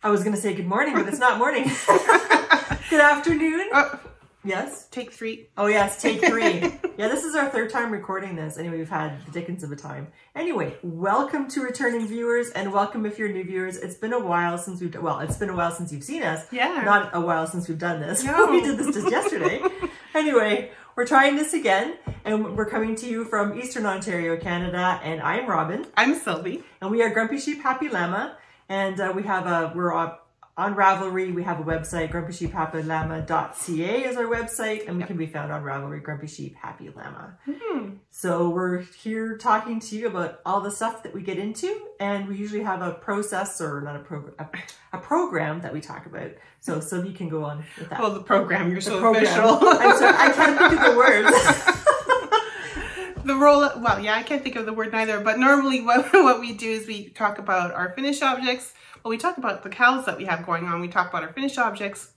I was going to say good morning, but it's not morning. Good afternoon. Yes? Take 3. Oh, yes, take 3. Yeah, this is our 3rd time recording this. Anyway, we've had the dickens of a time. Anyway, welcome to returning viewers, and welcome if you're new viewers. It's been a while since we've, well, it's been a while since you've seen us. Yeah. Not a while since we've done this. No. We did this just yesterday. Anyway, we're trying this again, and we're coming to you from Eastern Ontario, Canada, and I'm Robin. I'm Sylvie. And we are Grumpy Sheep, Happy Llama, and we have we're on Ravelry. We have a website, grumpysheephappyllama.ca is our website, and we can be found on Ravelry, Grumpy Sheep, Happy Llama. So we're here talking to you about all the stuff that we get into, and we usually have a process, or not a program, a program that we talk about. So Sylvie can go on with that. Oh, the program, you're so program. official. I'm sorry, I can't think of the words. The role, well, yeah, I can't think of the word neither, but normally what we do is we talk about our finished objects. Well, we talk about the KALs that we have going on. We talk about our finished objects.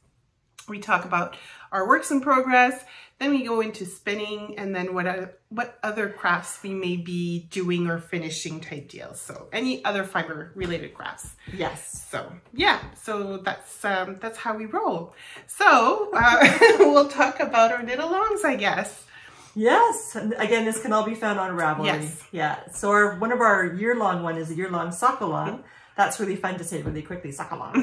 We talk about our works in progress. Then we go into spinning, and then what other crafts we may be doing or finishing type deals. So any other fiber related crafts. Yes. So yeah, so that's how we roll. So we'll talk about our knit-alongs, I guess. Yes. Again, this can all be found on Ravelry. Yes. Yeah. So one of our year-long one is a year-long Sock KAL. That's really fun to say really quickly, Sock KAL.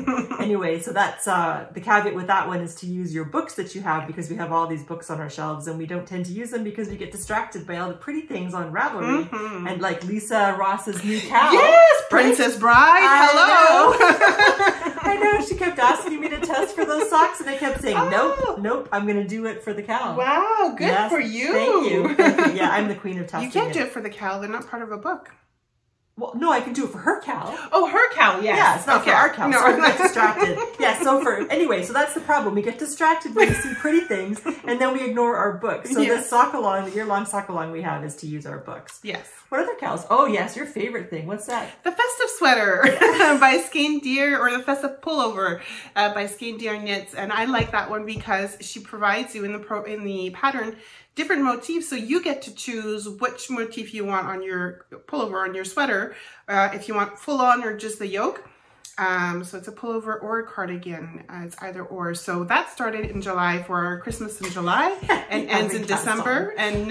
Anyway, so that's the caveat with that one is to use your books that you have, because we have all these books on our shelves and we don't tend to use them because we get distracted by all the pretty things on Ravelry. And like Lisa Ross's new KAL. Yes, Princess Bride. Hello. I know. She kept asking me to test for those socks, and I kept saying, nope, I'm going to do it for the KAL. Wow, good for you. Thank you. Thank you. Yeah, I'm the queen of testing. You can't do it for the KAL. They're not part of a book. Well, no, I can do it for her KAL. Oh, her KAL, yes. Yeah, it's not for our KAL. No. So we get distracted. Yeah, so anyway, so that's the problem. We get distracted when we see pretty things, and then we ignore our books. So this Sock KAL, the year-long Sock KAL we have, is to use our books. Yes. What other KALs? Oh, yes, your favorite thing. What's that? The festive sweater by Skein Deer, or the festive pullover by Skein Deer Knits, and I like that one because she provides you in the pattern different motifs, so you get to choose which motif you want on your pullover, on your sweater, if you want full on or just the yoke. So it's a pullover or a cardigan, it's either or. So that started in July for our Christmas in July and ends in December, and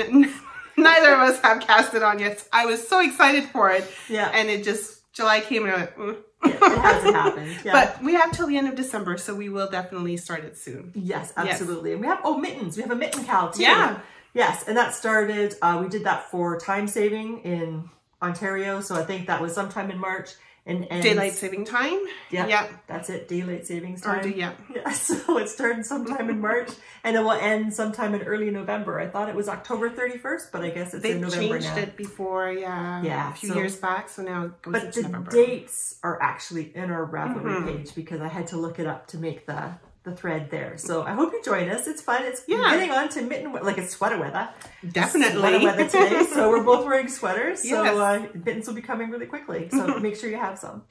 neither of us have cast it on yet. I was so excited for it, and it just, July came and I went, It hasn't happened. Yeah. But we have till the end of December, so we will definitely start it soon. Yes, absolutely. And we have, Mittens. We have a mitten KAL too. Yeah. Yes, and that started, we did that for time saving in Ontario, so I think that was sometime in March. And daylight saving time. Yeah, that's it. Daylight savings time. Yeah. So it started sometime in March, and it will end sometime in early November. I thought it was October 31st, but I guess it's in November now. They changed it before, a few years back, so now it goes into November. But the dates are actually in our Ravelry page because I had to look it up to make the thread there. So I hope you join us. It's fun. It's getting on to mitten, like it's sweater weather. Definitely. Sweater weather today. So we're both wearing sweaters. So mittens will be coming really quickly. So make sure you have some.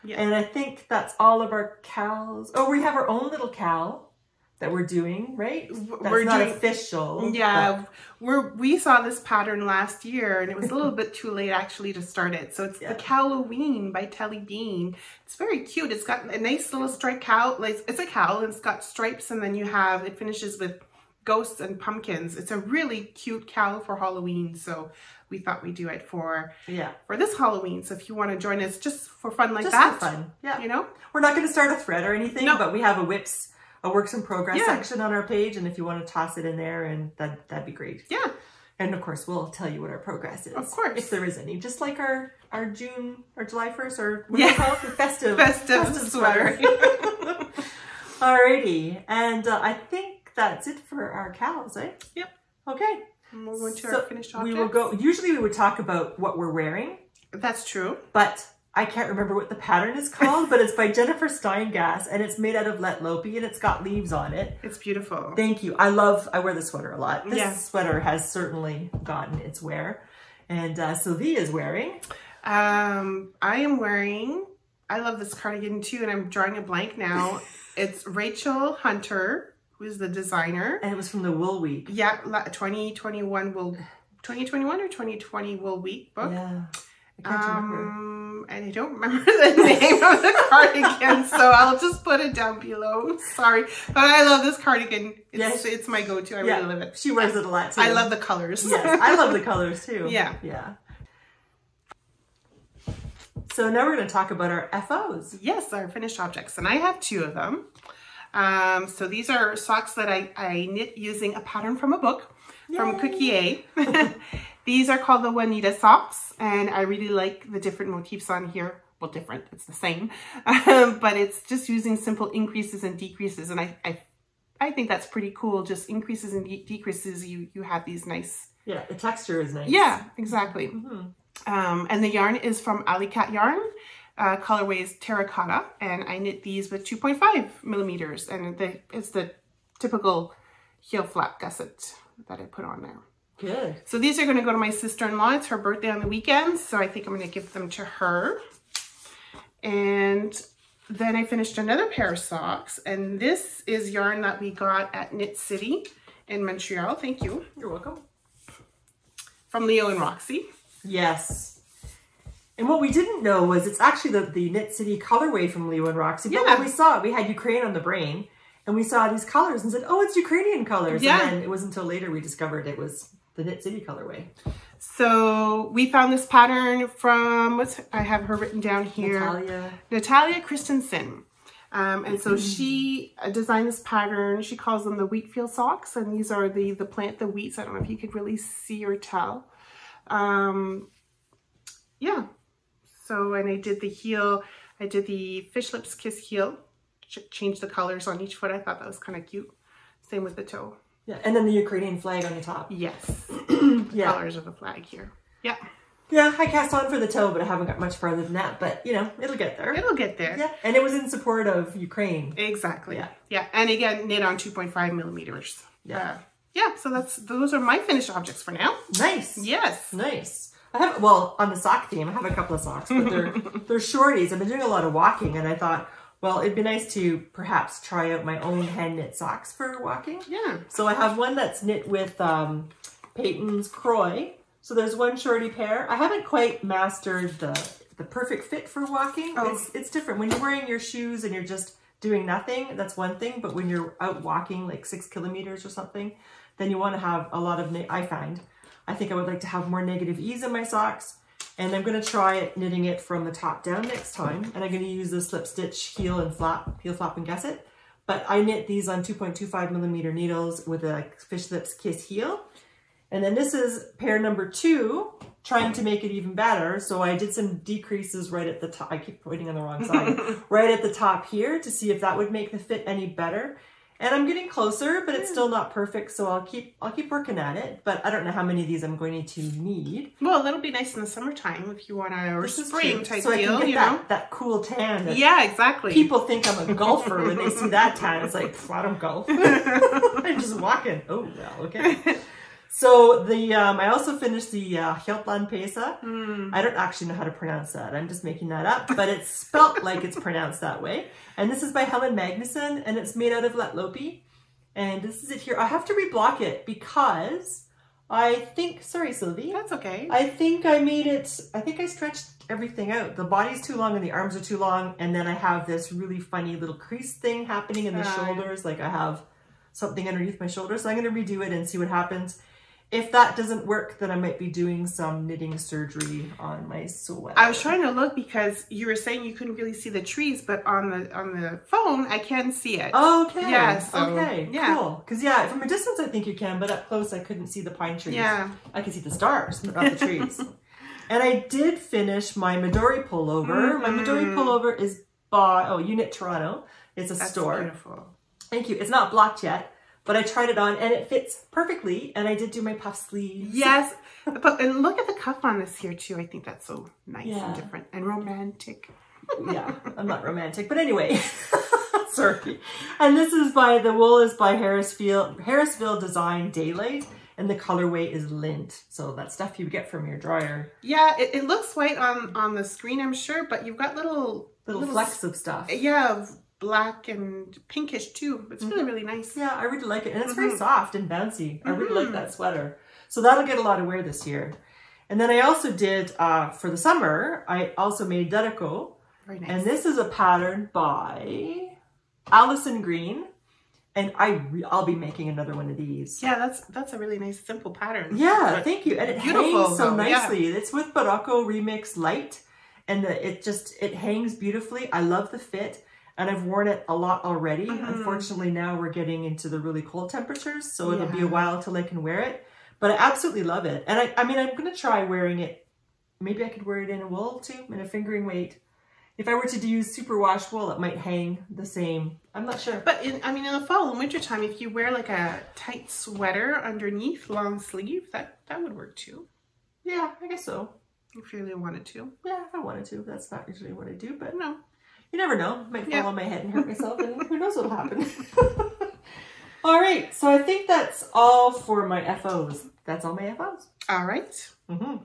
Yeah. And I think that's all of our KALs. Oh, we have our own little KAL that we're doing, right? That's not official. Yeah, we saw this pattern last year, and it was a little bit too late actually to start it. So it's the Halloween by Telly Bean. It's very cute. It's got a nice little striped KAL. Like, it's a KAL, and it's got stripes, and then it finishes with ghosts and pumpkins. It's a really cute KAL for Halloween. So we thought we'd do it for this Halloween. So if you want to join us just for fun like that. For fun. Yeah. You know? We're not going to start a thread or anything, but we have a works in progress section on our page, and if you want to toss it in there, and that'd be great. Yeah. And of course, we'll tell you what our progress is. Of course. If there is any. Just like our June or July 1st, or what do you call it? The festive sweater. Alrighty. And I think that's it for our KALs, eh? Yep. Okay. And we'll go into our finished objects. We will go, usually we would talk about what we're wearing. That's true. But I can't remember what the pattern is called, but it's by Jennifer Steingass, and it's made out of Let Lopi, and it's got leaves on it. It's beautiful. Thank you. I wear the sweater a lot. This sweater has certainly gotten its wear. And Sylvie is wearing. I love this cardigan too, and I'm drawing a blank now. It's Rachel Hunter, who's the designer. And it was from the Wool Week. Yeah, 2021 or 2020 Wool Week book. Yeah. I can't remember. And I don't remember the name of the cardigan, so I'll just put it down below. Sorry, but I love this cardigan. It's my go-to. I really love it. She wears it a lot too. I love the colors. Yes, I love the colors too. Yeah. Yeah. So now we're going to talk about our FOs. Yes, our finished objects, and I have 2 of them. So these are socks that I knit using a pattern from a book from Cookie A. These are called the Juanita socks, and I really like the different motifs on here. Well, different, it's the same, but it's just using simple increases and decreases, and I think that's pretty cool. Just increases and decreases, you have these nice... Yeah, the texture is nice. Yeah, exactly. And the yarn is from Alley Cat Yarn. Colorway is terracotta, and I knit these with 2.5 millimeters, and it's the typical heel flap gusset that I put on there. Good. So these are going to go to my sister-in-law. It's her birthday on the weekend, so I think I'm going to give them to her. And then I finished another pair of socks, and this is yarn that we got at Knit City in Montreal. Thank you. You're welcome. From Leo and Roxy. Yes. And what we didn't know was it's actually the Knit City colorway from Leo and Roxy. But when we saw it, we had Ukraine on the brain, and we saw these colors and said, oh, it's Ukrainian colors. Yeah. And then it wasn't until later we discovered it was the Knit City colorway. So we found this pattern from, I have her written down here. Natalia Christensen. And so she designed this pattern. She calls them the Wheatfield socks. And these are the plant, the wheats. I don't know if you could really see or tell. Yeah. So, and I did the heel. I did the Fish Lips Kiss heel. Changed the colors on each foot. I thought that was kind of cute. Same with the toe. Yeah, and then the Ukrainian flag on the top. Yes. Colors of the flag here. Yeah. Yeah, I cast on for the toe, but I haven't got much farther than that. But, you know, it'll get there. It'll get there. Yeah, and it was in support of Ukraine. Exactly. Yeah. Yeah, and again, knit on 2.5 millimeters. Yeah. Yeah, so those are my finished objects for now. Nice. Yes. Nice. I have, well, on the sock theme, I have a couple of socks, but they're shorties. I've been doing a lot of walking, and I thought, well, it'd be nice to perhaps try out my own hand knit socks for walking. Yeah. So I have one that's knit with Peyton's Croy. So there's one shorty pair. I haven't quite mastered the perfect fit for walking. Oh. It's different. When you're wearing your shoes and you're just doing nothing, that's one thing. But when you're out walking like 6 kilometers or something, then you want to have a lot of, I think I would like to have more negative ease in my socks. And I'm going to try it knitting it from the top down next time. And I'm going to use the slip stitch heel, flap, and gusset. But I knit these on 2.25 millimeter needles with a Fish Lips Kiss heel. And then this is pair number 2, trying to make it even better. So I did some decreases right at the top. I keep pointing on the wrong side. Right at the top here to see if that would make the fit any better. And I'm getting closer, but it's still not perfect. So I'll keep working at it. But I don't know how many of these I'm going to need. Well, that'll be nice in the summertime if you want to, or spring type so deal, I can get that cool tan. Yeah, exactly. People think I'm a golfer when they see that tan. It's like, I don't golf. I'm just walking. Oh, well, okay. So I also finished the Hjälpland Pesa. I don't actually know how to pronounce that. I'm just making that up, but it's spelt like it's pronounced that way. And this is by Helen Magnusson, and it's made out of Lättlopi. And this is it here. I have to reblock it because I think, sorry, Sylvie. That's okay. I think I stretched everything out. The body's too long and the arms are too long. And then I have this really funny little crease thing happening in the shoulders. Like I have something underneath my shoulders. So I'm going to redo it and see what happens. If that doesn't work, then I might be doing some knitting surgery on my sweater. I was trying to look because you were saying you couldn't really see the trees, but on the phone, I can see it. Okay. Yeah. So, okay. Yeah. Cool. Because from a distance I think you can, but up close I couldn't see the pine trees. Yeah. I could see the stars, but not the trees. And I did finish my Midori pullover. My Midori pullover is by Unit Toronto. It's a store. That's beautiful. Thank you. It's not blocked yet. But I tried it on and it fits perfectly. And I did do my puff sleeves. Yes. And look at the cuff on this here too. I think that's so nice and different and romantic. Yeah, I'm not romantic. But anyway, sorry. And this is the wool is by Harrisville Design Daylight. And the colorway is lint. So that stuff you get from your dryer. Yeah, it looks white on the screen, I'm sure. But you've got little flecks of stuff. Yeah, black and pinkish too. It's really, really nice. Yeah, I really like it. And it's very soft and bouncy. I really like that sweater. So that'll get a lot of wear this year. And then I also did, for the summer, I also made Derico. Very nice. And this is a pattern by Allison Green. And I'll be making another one of these. Yeah, that's a really nice, simple pattern. Yeah, thank you. And it hangs so nicely. Yeah. It's with Barocco Remix Light. And it hangs beautifully. I love the fit. And I've worn it a lot already. Unfortunately, now we're getting into the really cold temperatures. So it'll be a while till I can wear it. But I absolutely love it. And I mean, I'm going to try wearing it. Maybe I could wear it in a wool too, in a fingering weight. If I were to use superwash wool, it might hang the same. I'm not sure. But in the fall and winter time, if you wear like a tight sweater underneath, long sleeve, that would work too. Yeah, I guess so. If you really wanted to. Yeah, if I wanted to. That's not usually what I do, but no. You never know. I might fall on my head and hurt myself, and who knows what'll happen. All right, so I think that's all for my FOs. That's all my FOs. All right.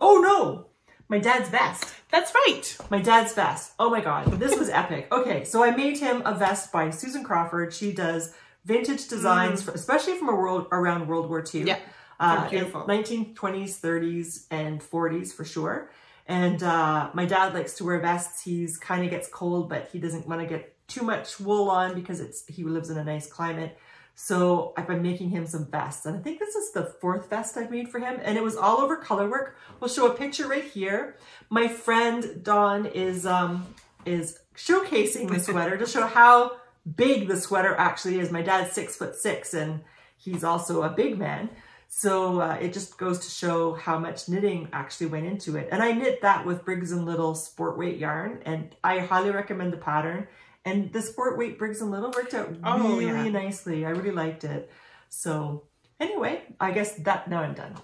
Oh no, my dad's vest. That's right. My dad's vest. Oh my God, this was epic. Okay, so I made him a vest by Susan Crawford. She does vintage designs, especially from around World War II. Yeah, beautiful. 1920s, 30s, and 40s for sure. And my dad likes to wear vests. He's kind of gets cold, but he doesn't want to get too much wool on because he lives in a nice climate. So I've been making him some vests. And I think this is the 4th vest I've made for him. And it was all over color work. We'll show a picture right here. My friend Dawn is showcasing the sweater to show how big the sweater actually is. My dad's 6'6", and he's also a big man. So it just goes to show how much knitting actually went into it. And I knit that with Briggs & Little sport weight yarn, and I highly recommend the pattern. And the sport weight Briggs & Little worked out really nicely. I really liked it. So anyway, I guess now I'm done.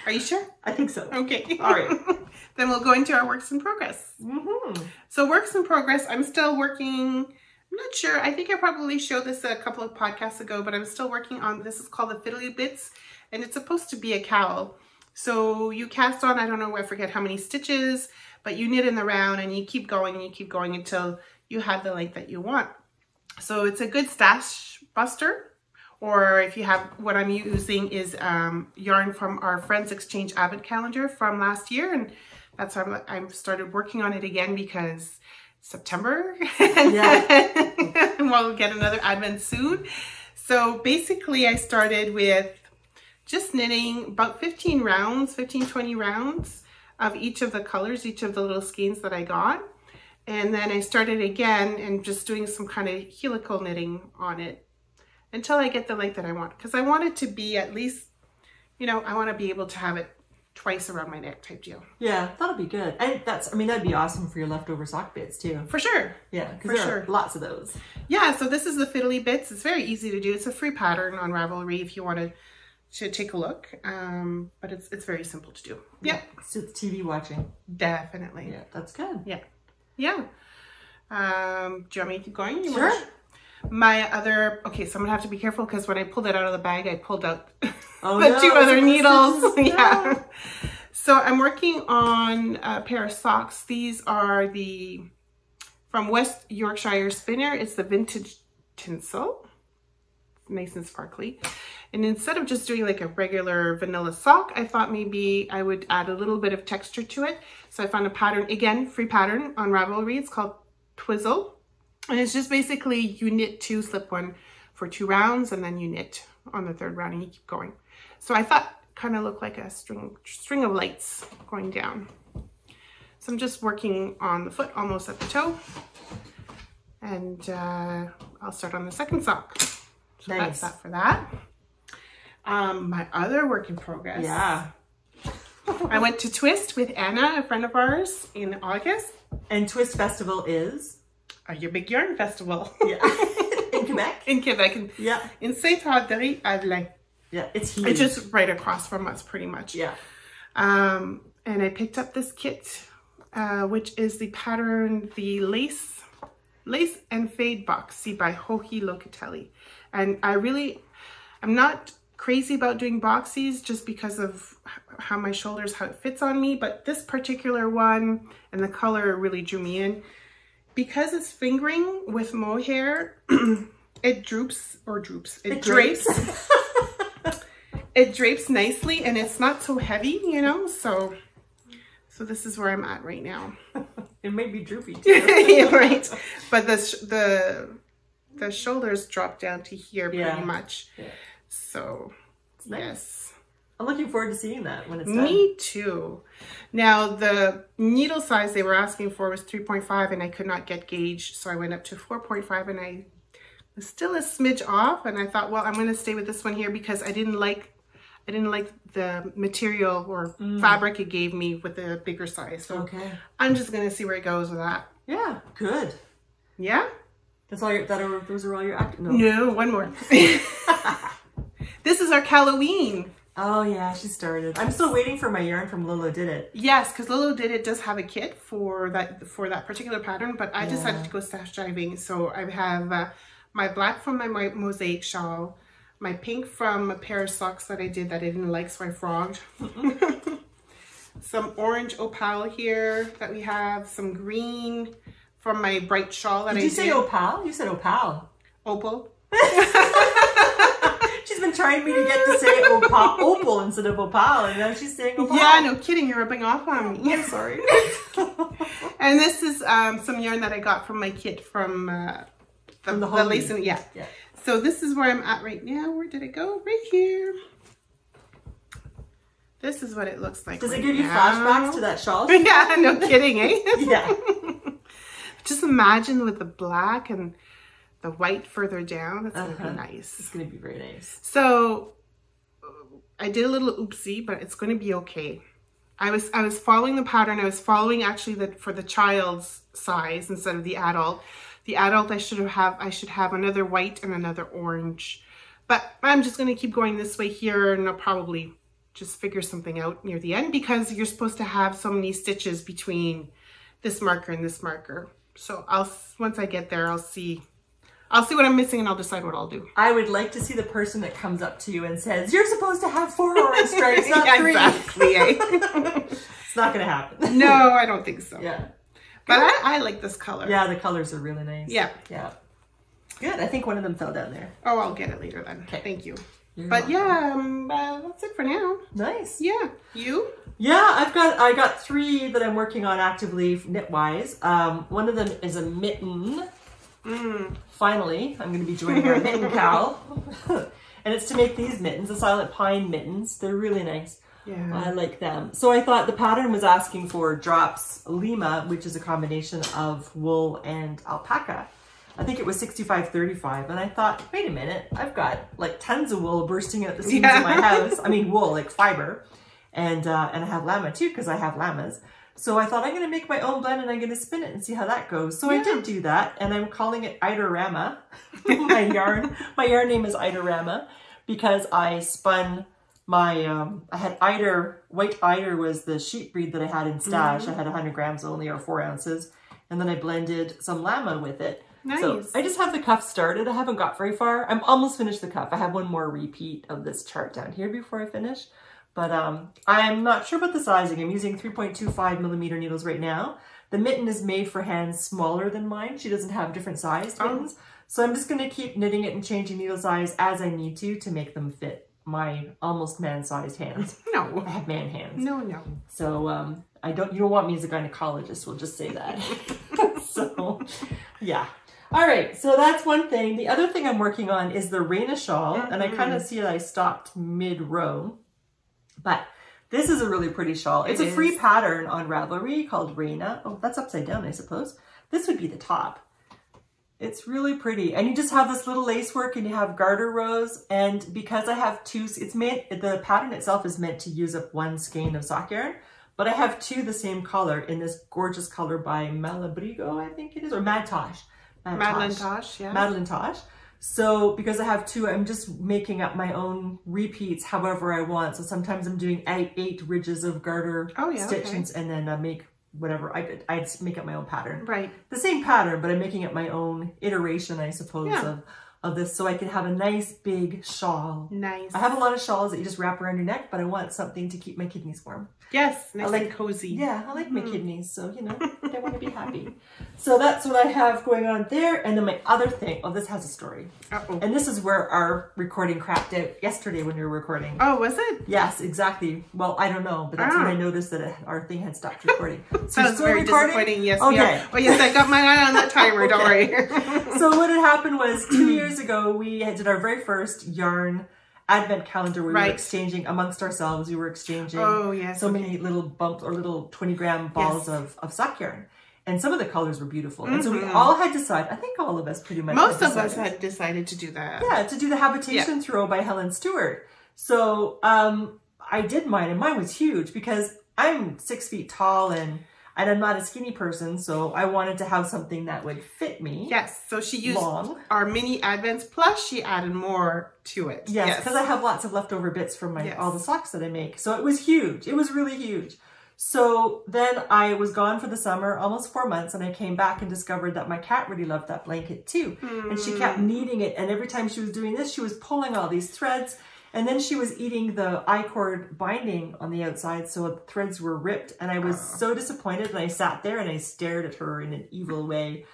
Are you sure? I think so. Okay. All right. Then we'll go into our works in progress. So works in progress, I'm still working. I'm not sure. I think I probably showed this a couple of podcasts ago, but I'm still working on, this is called the Fiddly Bits, and it's supposed to be a cowl. So you cast on, I don't know, I forget how many stitches, but you knit in the round and you keep going until you have the length that you want. So it's a good stash buster, or if you have, what I'm using is yarn from our Friends Exchange Advent calendar from last year, and that's why I've started working on it again because September, and we'll get another Advent soon. So basically I started with just knitting about 15, 20 rounds of each of the colors, each of the little skeins that I got. And then I started again and just doing some kind of helical knitting on it until I get the length that I want. Because I want it to be at least, you know, I want to be able to have it twice around my neck type deal. Yeah, that'll be good. And that'd be awesome for your leftover sock bits too. For sure. Yeah, because there are lots of those. Yeah, so this is the Fiddly Bits. It's very easy to do. It's a free pattern on Ravelry if you wanted to take a look. But it's very simple to do. Yeah. So it's TV watching. Definitely. Yeah, that's good. Yeah. Yeah. Do you want me to keep going? Sure. My other, okay, so I'm gonna have to be careful because when I pulled it out of the bag, I pulled out the no, 2 other needles. Yeah. So I'm working on a pair of socks. These are from West Yorkshire Spinner. It's the vintage tinsel. Nice and sparkly. And instead of just doing like a regular vanilla sock, I thought maybe I would add a little bit of texture to it. So I found a pattern, again, free pattern on Ravelry. It's called Twizzle. And it's just basically you knit 2, slip 1 for 2 rounds, and then you knit on the 3rd round and you keep going. So I thought kind of looked like a string of lights going down. So I'm just working on the foot, almost at the toe. And I'll start on the 2nd sock. So nice. That's that for that. My other work in progress. Yeah. I went to Twist with Anna, a friend of ours, in August. And Twist Festival is? Your big yarn festival. Yeah. In Quebec? In Quebec. In Saint-André-Avelin. Yeah, it's huge. It's just right across from us, pretty much. Yeah. And I picked up this kit, which is the pattern, the Lace and Fade Boxy by Joji Locatelli. And I'm not crazy about doing boxies just because of how my shoulders, how it fits on me. But this particular one and the color really drew me in. Because it's fingering with mohair, it drapes. it drapes nicely and it's not so heavy, you know, so this is where I'm at right now. It may be droopy too. Yeah, right. But the shoulders drop down to here pretty much. Yeah. So, it's nice. Yes. I'm looking forward to seeing that when it's done. Me too. Now, the needle size they were asking for was 3.5 and I could not get gauge. So I went up to 4.5 and I was still a smidge off. And I thought, well, I'm going to stay with this one here because I didn't like the material or fabric it gave me with the bigger size. So I'm just going to see where it goes with that. Yeah, good. Yeah? That's all those are all your active? No, one more. This is our Halloween. Oh yeah, she started. I'm still waiting for my yarn from Lolo Did It. Yes, because Lolo Did It does have a kit for that particular pattern, but I decided to go stash diving. So I have my black from my mosaic shawl, my pink from a pair of socks that I did that I didn't like, so I frogged. Some orange opal here that we have, some green from my bright shawl that I did. Did you say opal? You said opal. Opal. She's been trying me to get to say opal instead of opal, and now she's saying opal. Yeah, no kidding. You're rubbing off on me. I'm sorry. And this is some yarn that I got from my kit from the lace. Yeah. So this is where I'm at right now. Where did it go? Right here. This is what it looks like. Does it give you flashbacks to that shawl? Yeah, no kidding, eh? Yeah. Just imagine with the black and the white further down. That's going to be nice. It's going to be very nice. So I did a little oopsie, but it's going to be okay. I was following the pattern. I was following actually for the child's size instead of the adult. The adult I should have another white and another orange. But I'm just going to keep going this way here, and I'll probably just figure something out near the end because you're supposed to have so many stitches between this marker and this marker. So once I get there, I'll see what I'm missing and I'll decide what I'll do. I would like to see the person that comes up to you and says, "You're supposed to have 4 orange stripes, not 3. Exactly. It's not going to happen. No, I don't think so. Yeah. But I like this color. Yeah, the colors are really nice. Yeah. Yeah. Good. I think one of them fell down there. Oh, I'll get it later then. Okay. Thank you. You're but welcome. Yeah, that's it for now. Nice. Yeah. You? Yeah, I got 3 that I'm working on actively knit-wise. One of them is a mitten. Finally, I'm going to be joining our mitten KAL. And it's to make these mittens, the silent pine mittens. They're really nice. Yeah. I like them. So I thought the pattern was asking for drops lima, which is a combination of wool and alpaca. I think it was 65-35, and I thought, wait a minute, I've got like tons of wool bursting out the seams of my house. I mean wool, like fiber, and I have llama too because I have llamas. So I thought I'm going to make my own blend and I'm going to spin it and see how that goes. So I did do that, and I'm calling it Eiderama. my yarn name is Eiderama because I spun my I had white eider was the sheep breed that I had in stash. I had 100 grams only, or 4 ounces, and then I blended some llama with it. Nice. So I just have the cuff started. I haven't got very far. I'm almost finished the cuff. I have one more repeat of this chart down here before I finish. But I'm not sure about the sizing. I'm using 3.25 millimeter needles right now. The mitten is made for hands smaller than mine. She doesn't have different sized mittens. So I'm just going to keep knitting it and changing needle size as I need to make them fit my almost man-sized hands. No. I have man hands. No. So you don't want me as a gynecologist, we'll just say that. So yeah. All right, so that's one thing. The other thing I'm working on is the Raina shawl, and I kind of see that I stopped mid-row, but this is a really pretty shawl. It's a free pattern on Ravelry called Raina. Oh, that's upside down, I suppose. This would be the top. It's really pretty, and you just have this little lace work, and you have garter rows, and because I have 2, the pattern itself is meant to use up 1 skein of sock yarn, but I have 2 the same color in this gorgeous color by Malabrigo, I think it is, or Mad Tosh. Madeline Tosh, yeah. Madeline Tosh. So because I have 2, I'm just making up my own repeats however I want. So sometimes I'm doing 8 ridges of garter stitches and then make whatever. I make up my own pattern. Right. The same pattern, but I'm making up my own iteration, I suppose, of this so I can have a nice big shawl. Nice. I have a lot of shawls that you just wrap around your neck, but I want something to keep my kidneys warm. Yes, nice and cozy. Yeah, I like my kidneys, so, you know, they want to be happy. So that's what I have going on there. And then my other thing, oh, this has a story. Uh-oh. And this is where our recording crapped out yesterday when we were recording. Oh, was it? Yes, exactly. Well, I don't know, but that's when I noticed that our thing had stopped recording. So that was very disappointing. Yes, okay. Oh, yes, I got my eye on that timer. Don't worry. So what had happened was 2 years ago, we did our very first yarn advent calendar where we were exchanging amongst ourselves. We were exchanging so many little bumps or little 20-gram balls of sock yarn. And some of the colors were beautiful. And so we all had decided, I think all of us pretty much Most of us had decided to do that. Yeah, to do the habitation throw by Helen Stewart. So I did mine, and mine was huge because I'm 6 feet tall and I'm not a skinny person, so I wanted to have something that would fit me. Yes, so she used our mini advents, plus she added more to it. Yes, because I have lots of leftover bits from my all the socks that I make. So it was huge. It was really huge. So then I was gone for the summer, almost 4 months, and I came back and discovered that my cat really loved that blanket too. And she kept kneading it, and every time she was doing this, she was pulling all these threads. And then she was eating the I-cord binding on the outside, so the threads were ripped. And I was so disappointed, and I sat there and I stared at her in an evil way.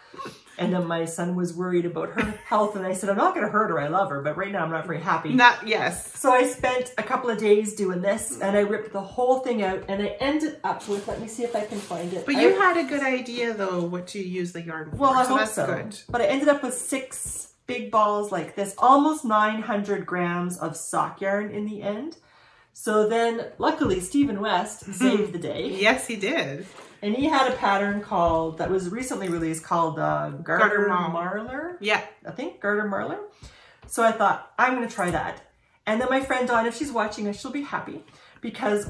And then my son was worried about her health, and I said, I'm not going to hurt her. I love her, but right now I'm not very happy. So I spent a couple of days doing this, and I ripped the whole thing out, and I ended up with, let me see if I can find it. But you had a good idea, though, what to use the yarn for. Well, I hope so. Good. But I ended up with 6 big balls like this, almost 900 grams of sock yarn in the end. So then, luckily, Stephen West saved the day. Yes, he did. And he had a pattern that was recently released called Garter Marler. Yeah. I think, Garter Marler. So I thought, I'm going to try that. And then my friend Dawn, if she's watching, she'll be happy. Because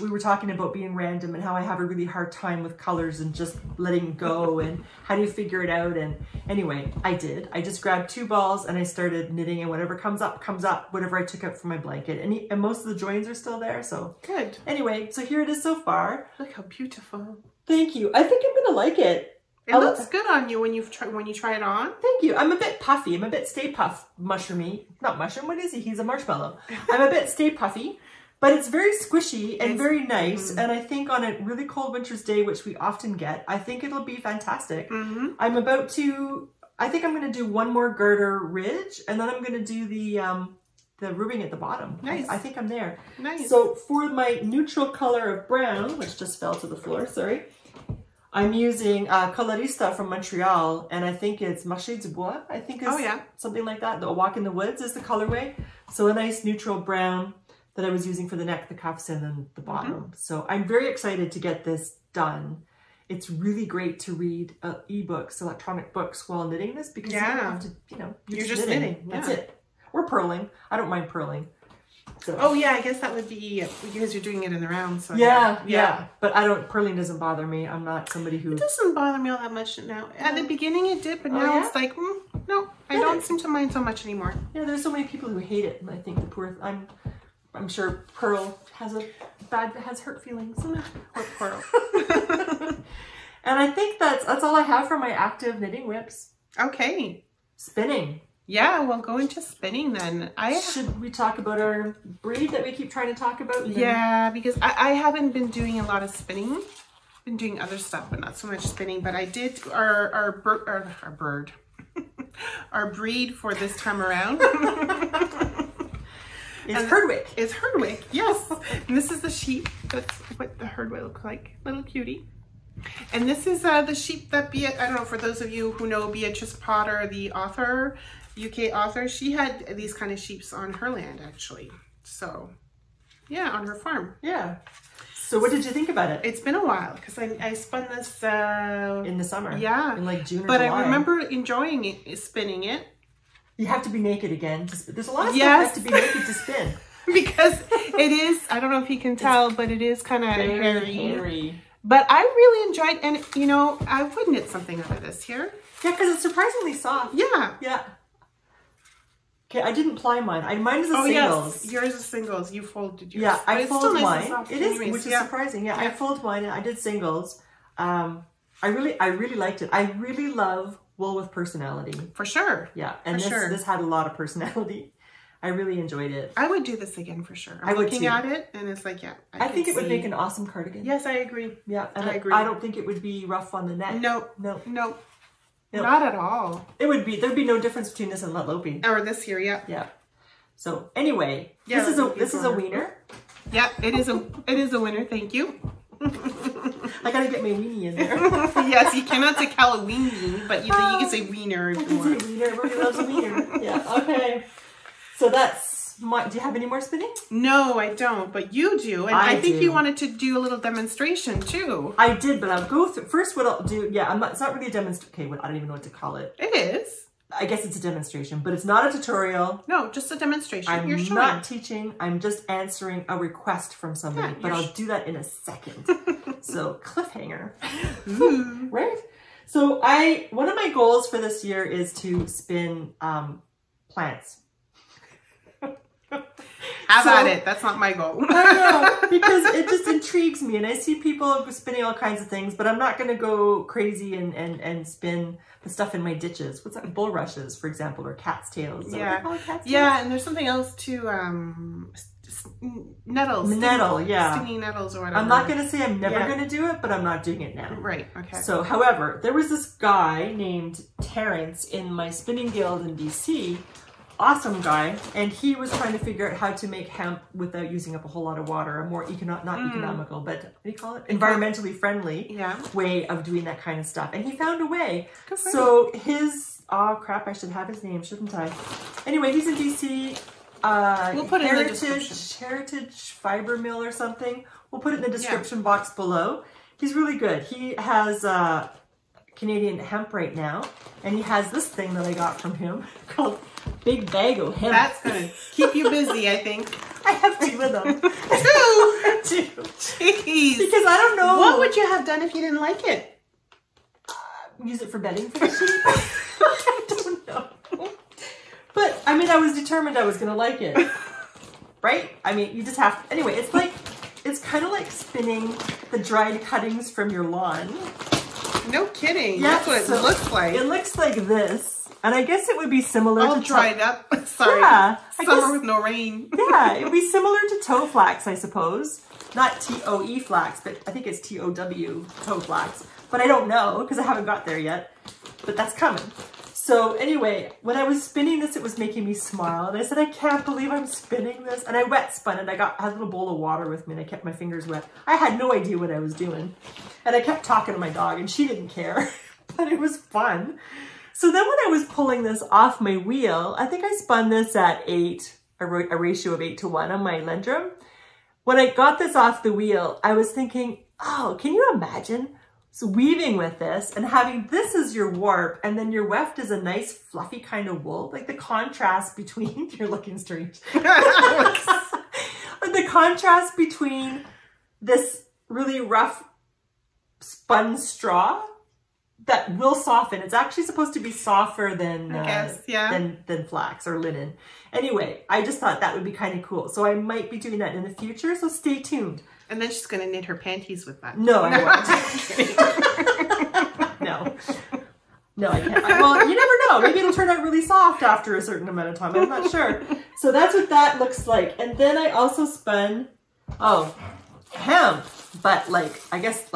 we were talking about being random and how I have a really hard time with colors and just letting go and how do you figure it out. And anyway, I did. I just grabbed 2 balls and I started knitting, and whatever comes up, whatever I took out from my blanket. And most of the joins are still there, so. Good. Anyway, so here it is so far. Look how beautiful. Thank you. I think I'm going to like it. It looks good on you when you try it on. Thank you. I'm a bit puffy. I'm a bit Stay Puff mushroomy. Not mushroom. What is he? He's a marshmallow. I'm a bit Stay Puffy. But it's very squishy and very nice. And I think on a really cold winter's day, which we often get, I think it'll be fantastic. I'm about to, I think I'm going to do one more garter ridge, and then I'm going to do the ribbing at the bottom. Nice. I think I'm there. Nice. So for my neutral color of brown, which just fell to the floor, sorry, I'm using Colorista from Montreal, and I think it's Marché du Bois, I think is something like that. The Walk in the Woods is the colorway. So a nice neutral brown that I was using for the neck, the cuffs, and then the bottom. So I'm very excited to get this done. It's really great to read ebooks, electronic books while knitting this, because you don't have to, you're just knitting. That's it. Or purling. I don't mind purling. So. Oh yeah, I guess that would be because you're doing it in the round. So yeah. But purling doesn't bother me. I'm not somebody who. It doesn't bother me all that much now. At the beginning it did, but now it's like, no, I don't seem to mind so much anymore. Yeah, there's so many people who hate it, and I think I'm sure Pearl has hurt feelings. Or Pearl. And I think that's all I have for my active knitting whips. Okay. Spinning. Yeah, well, go into spinning then. Should we talk about our breed that we keep trying to talk about? Yeah, because I haven't been doing a lot of spinning. I've been doing other stuff, but not so much spinning. But I did our bird, our breed for this time around. It's Herdwick. It's Herdwick, yes. And this is the sheep. That's what the Herdwick looks like. Little cutie. And this is the sheep that I don't know, for those of you who know Beatrice Potter, the author, UK author, she had these kind of sheeps on her land, actually. So, yeah, on her farm. Yeah. So what did you think about it? It's been a while, because I spun this... in the summer. Yeah. In like June or July. But I remember enjoying it, spinning it. You have to be naked again. There's a lot of stuff that has to be naked to spin. Because it is, I don't know if you can tell, but it is kind of hairy. But I really enjoyed, and I would knit something out of this here. Yeah, because it's surprisingly soft. Yeah. Yeah. Okay, I didn't ply mine. Mine is a singles. Yes. Yours is singles. You folded yours. Yeah, I fold mine. It is, anyways, which is surprising. Yeah, I fold mine and I did singles. I really liked it. I really love wool with personality. For sure. Yeah, and this had a lot of personality. I really enjoyed it. I would do this again for sure. I'm looking at it, and it's like, yeah. I think it would make an awesome cardigan. Yes, I agree. Yeah, and I agree. I don't think it would be rough on the neck. No. Nope. Not at all. There'd be no difference between this and Letlopi. Or this here, yeah. Yeah. So anyway, this is a wiener. Yeah, it is a winner. Thank you. I gotta get my weenie in there. Yes, you cannot say Kal a weenie, but you can say wiener if you want. I can say wiener. Everybody loves a wiener. Yeah. Okay. So that's my. Do you have any more spinning? No, I don't. But you do, and I think you wanted to do a little demonstration too. I did, but I'll go through first. What I'll do? Yeah, it's not really a demonstration. Okay, I don't even know what to call it. It is. I guess it's a demonstration, but it's not a tutorial. No, just a demonstration. I'm not teaching. I'm just answering a request from somebody, but I'll do that in a second. So cliffhanger, right? So one of my goals for this year is to spin plants. Have at it. That's not my goal. I know, because it just intrigues me, and I see people spinning all kinds of things, but I'm not going to go crazy and spin the stuff in my ditches. What's that? Bulrushes, for example, or cat's tails. Yeah, and there's something else too. Nettles. Stinging nettles or whatever. I'm not going to say I'm never going to do it, but I'm not doing it now. Right. Okay. So, however, there was this guy named Terrence in my spinning guild in BC. Awesome guy, and he was trying to figure out how to make hemp without using up a whole lot of water, a more economical, but what do you call it? Environmentally friendly way of doing that kind of stuff. And he found a way. So his, oh crap, I should have his name, shouldn't I? Anyway, he's in BC, we'll put it in the description. Heritage Fiber Mill or something. We'll put it in the description box below. He's really good. He has Canadian hemp right now, and he has this thing that I got from him called Big Bag of Hemp. That's gonna keep you busy, I think. I have 2 of them. 2? 2. Jeez. Because I don't know. What would you have done if you didn't like it? Use it for bedding for the sheep? I don't know. But, I mean, I was determined I was going to like it. Right? I mean, you just have to. Anyway, it's kind of like spinning the dried cuttings from your lawn. No kidding. Yeah, that's what it looks like. It looks like this. And I guess it would be similar all dried up. Sorry. Yeah. Summer with no rain. Yeah, it would be similar to toe flax, I suppose. Not T-O-E flax, but I think it's T-O-W, toe flax. But I don't know, because I haven't got there yet. But that's coming. So anyway, when I was spinning this, it was making me smile. And I said, I can't believe I'm spinning this. And I wet spun it. I had a little bowl of water with me, and I kept my fingers wet. I had no idea what I was doing. And I kept talking to my dog, and she didn't care. But it was fun. So then when I was pulling this off my wheel, I think I spun this at 8, a ratio of 8:1 on my Lendrum. When I got this off the wheel, I was thinking, oh, can you imagine weaving with this and having this as your warp, and then your weft is a nice fluffy kind of wool? Like the contrast between, you're looking strange. The contrast between this really rough spun straw that will soften. It's actually supposed to be softer than than flax or linen. Anyway, I just thought that would be kind of cool. So I might be doing that in the future. So stay tuned. And then she's going to knit her panties with that. No, I won't. No, I can't. Well, you never know. Maybe it'll turn out really soft after a certain amount of time. I'm not sure. So that's what that looks like. And then I also spun, hemp, but I guess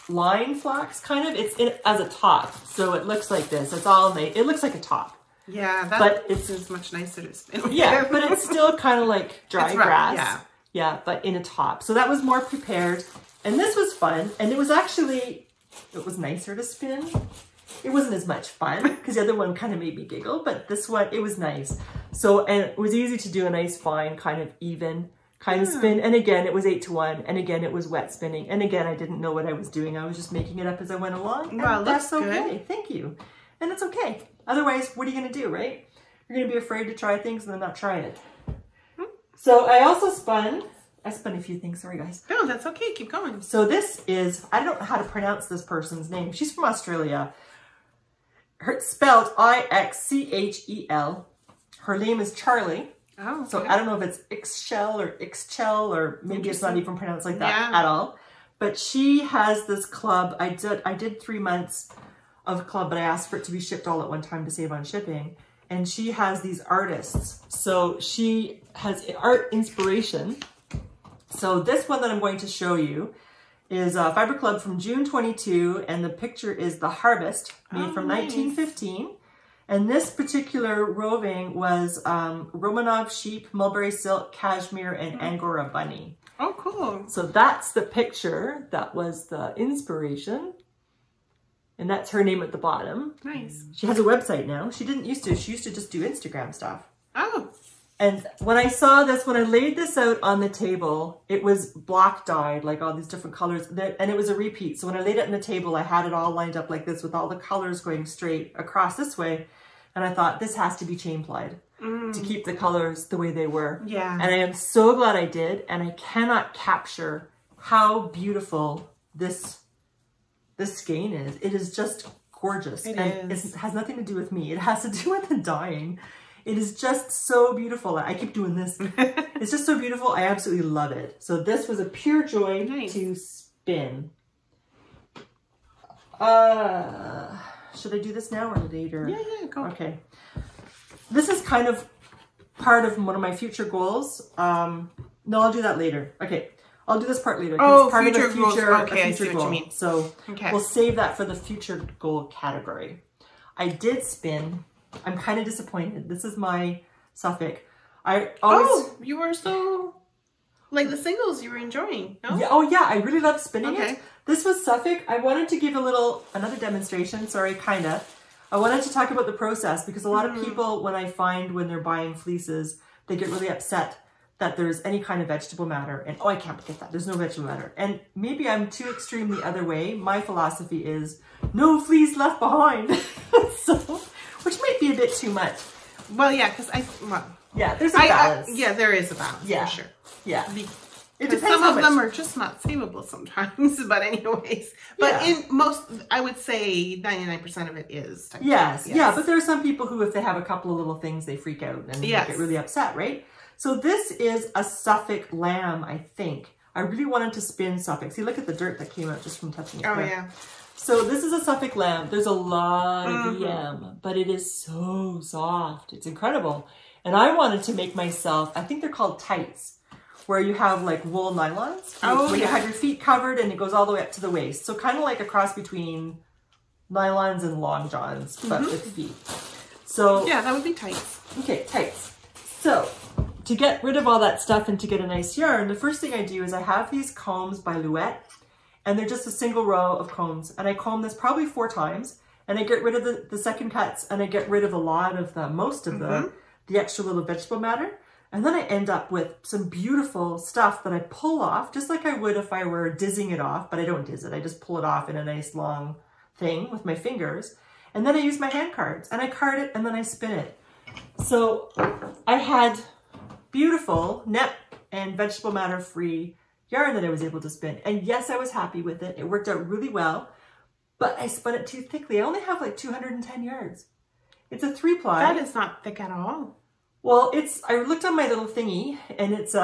line flax kind of. It's as a top, so it looks like this. It's all made. It looks like a top. Yeah, but it's much nicer to spin. Yeah, but it's still kind of like dry grass. Yeah, but in a top. So that was more prepared, and this was fun. And it was nicer to spin. It wasn't as much fun because the other one kind of made me giggle, but this one, it was nice. So, and it was easy to do a nice fine kind of even kind of spin. And again, it was 8:1. And again, it was wet spinning. And again, I didn't know what I was doing. I was just making it up as I went along. And wow, that's okay. Good. Thank you. And it's okay. Otherwise, what are you going to do, right? You're going to be afraid to try things and then not try it. So I also spun a few things. Sorry, guys. No, that's okay. Keep going. So this is, I don't know how to pronounce this person's name. She's from Australia. It's spelled I-X-C-H-E-L. Her name is Charlie. Oh, okay. So I don't know if it's Ixchel or Ixchel, or maybe it's not even pronounced like that at all. But she has this club. I did 3 months of club, but I asked for it to be shipped all at one time to save on shipping. And she has these artists. So she has art inspiration. So this one that I'm going to show you is a Fiber Club from June 22, and the picture is The Harvest, made from 1915. And this particular roving was Romanov sheep, mulberry silk, cashmere, and Angora bunny. Oh, cool. So that's the picture. That was the inspiration. And that's her name at the bottom. Nice. She has a website now. She didn't used to. She used to just do Instagram stuff. Oh. And when I saw this, when I laid this out on the table, it was block dyed, like all these different colors. And it was a repeat. So when I laid it on the table, I had it all lined up like this with all the colors going straight across this way. And I thought, this has to be chain plied to keep the colors the way they were. Yeah. And I am so glad I did. And I cannot capture how beautiful this skein is. It is just gorgeous. It has nothing to do with me. It has to do with the dyeing. It is just so beautiful. I keep doing this. It's just so beautiful. I absolutely love it. So this was a pure joy to spin. Should I do this now or later? Yeah, go. Okay. This is kind of part of one of my future goals. No, I'll do that later. Okay. I'll do this part later. Oh, it's part future of the future, goals. Okay, a I future see what goal. you mean. So we'll save that for the future goal category. I did spin. I'm kind of disappointed. This is my Suffolk. I always... Oh, you were so... Like the singles you were enjoying, no? Yeah, oh yeah, I really love spinning it. This was Suffolk. I wanted to give another demonstration. Sorry, kinda. I wanted to talk about the process because a lot of people, when they're buying fleeces, they get really upset that there's any kind of vegetable matter. And oh, I can't get that. There's no vegetable matter. And maybe I'm too extreme the other way. My philosophy is no fleece left behind. So, which might be a bit too much. Well, yeah, because yeah, there's a balance. Yeah, there is a balance, for sure. Yeah. It depends. Some of them are just not savable sometimes, but anyways. But in most, I would say 99% of it is. Yes, yeah, but there are some people who, if they have a couple of little things, they freak out and get really upset, right? So this is a Suffolk lamb, I think. I really wanted to spin Suffolk. See, look at the dirt that came out just from touching it. Oh, yeah. So this is a Suffolk lamb. There's a lot of VM, but it is so soft. It's incredible. And I wanted to make myself, I think they're called tights, where you have like wool nylons. Where you have your feet covered and it goes all the way up to the waist. So kind of like a cross between nylons and long johns, but with feet. So yeah, that would be tights. Okay, tights. So to get rid of all that stuff and to get a nice yarn, the first thing I do is I have these combs by Louette, and they're just a single row of combs. And I comb this probably 4 times, and I get rid of the second cuts, and I get rid of a lot of most of the extra little vegetable matter. And then I end up with some beautiful stuff that I pull off, just like I would if I were dizzing it off, but I don't dizz it. I just pull it off in a nice long thing with my fingers. And then I use my hand cards, and I card it, and then I spin it. So I had beautiful net and vegetable matter free yarn that I was able to spin. And yes, I was happy with it. It worked out really well, but I spun it too thickly. I only have like 210 yards. It's a 3-ply. That is not thick at all. Well, I looked on my little thingy, and it's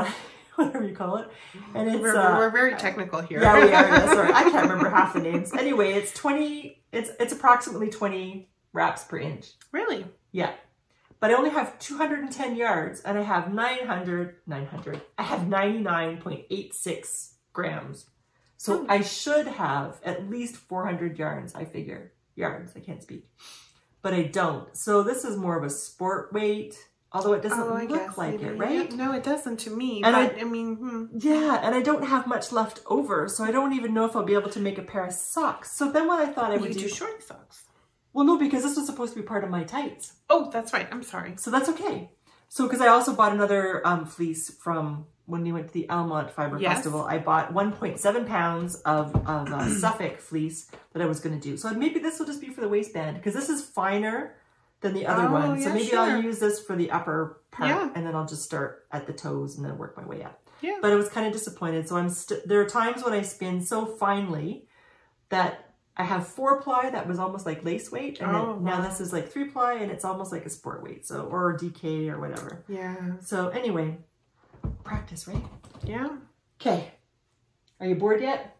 whatever you call it. And it's we're very technical here. Yeah, we are. Yeah, sorry. I can't remember half the names. Anyway, it's approximately 20 wraps per inch. Really? Yeah. But I only have 210 yards, and I have I have 99.86 grams. So I should have at least 400 yards, I figure. Yards, I can't speak. But I don't. So this is more of a sport weight, although it doesn't look like it, right? Yeah. No, it doesn't to me, and but I mean... Yeah, and I don't have much left over, so I don't even know if I'll be able to make a pair of socks. So then what I thought I would do... short socks. Well, no, because this was supposed to be part of my tights. Oh, that's right. I'm sorry. So that's okay. So, because I also bought another fleece from when we went to the Almont Fiber Festival. I bought 1.7 pounds of Suffolk fleece that I was going to do. So maybe this will just be for the waistband, because this is finer than the other one. So maybe I'll use this for the upper part, and then I'll just start at the toes and then work my way up. Yeah. But I was kind of disappointed. So there are times when I spin so finely that I have 4-ply that was almost like lace weight, and then now this is like 3-ply, and it's almost like a sport weight, so or DK or whatever. Yeah. So anyway, practice, right? Yeah. Okay. Are you bored yet?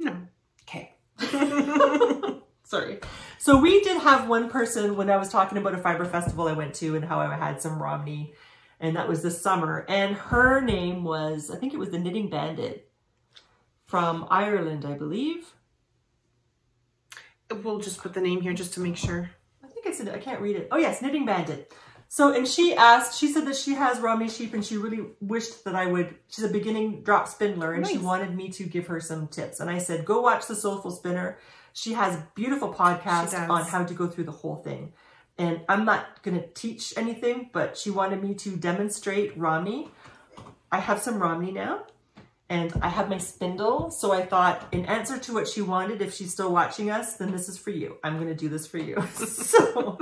No. Okay. Sorry. So we did have one person when I was talking about a fibre festival I went to and how I had some Romney, and that was this summer. And her name was, I think it was the Knitting Bandit from Ireland, I believe. We'll just put the name here just to make sure. I think it's, I can't read it. Oh yes, Knitting Bandit. So, and she said that she has Romney sheep and she really wished that I would, she's a beginning drop spindler and she wanted me to give her some tips. And I said, go watch The Soulful Spinner. She has a beautiful podcast on how to go through the whole thing. And I'm not going to teach anything, but she wanted me to demonstrate Romney. I have some Romney now and I have my spindle. So I thought in answer to what she wanted, if she's still watching us, then this is for you. I'm going to do this for you. So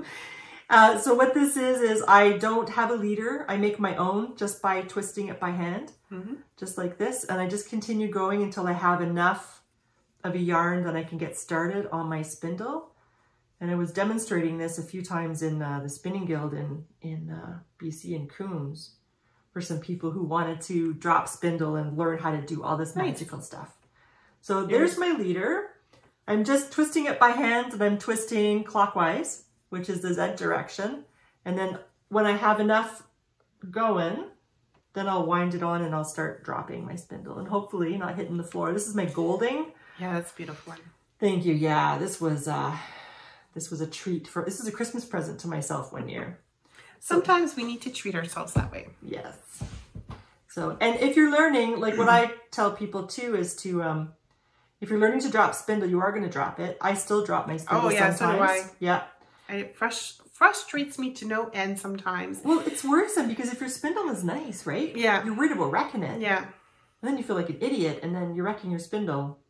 what this is I don't have a leader. I make my own just by twisting it by hand, just like this. And I just continue going until I have enough of a yarn that I can get started on my spindle. And I was demonstrating this a few times in the Spinning Guild in BC and Coons for some people who wanted to drop spindle and learn how to do all this magical stuff. So there's my leader. I'm just twisting it by hand and I'm twisting clockwise, which is the Z direction. And then when I have enough going, then I'll wind it on and I'll start dropping my spindle and hopefully not hitting the floor. This is my golding. Yeah, that's a beautiful one. Thank you. Yeah, this was a treat this is a Christmas present to myself one year. Sometimes we need to treat ourselves that way. Yes. So, and if you're learning, like what I tell people too is to, if you're learning to drop spindle, you are going to drop it. I still drop my spindle sometimes. So do I. Yeah. And it frustrates me to no end sometimes. Well, it's worrisome because if your spindle is nice, right? Yeah. You're worried about wrecking it. Yeah. And then you feel like an idiot and then you're wrecking your spindle.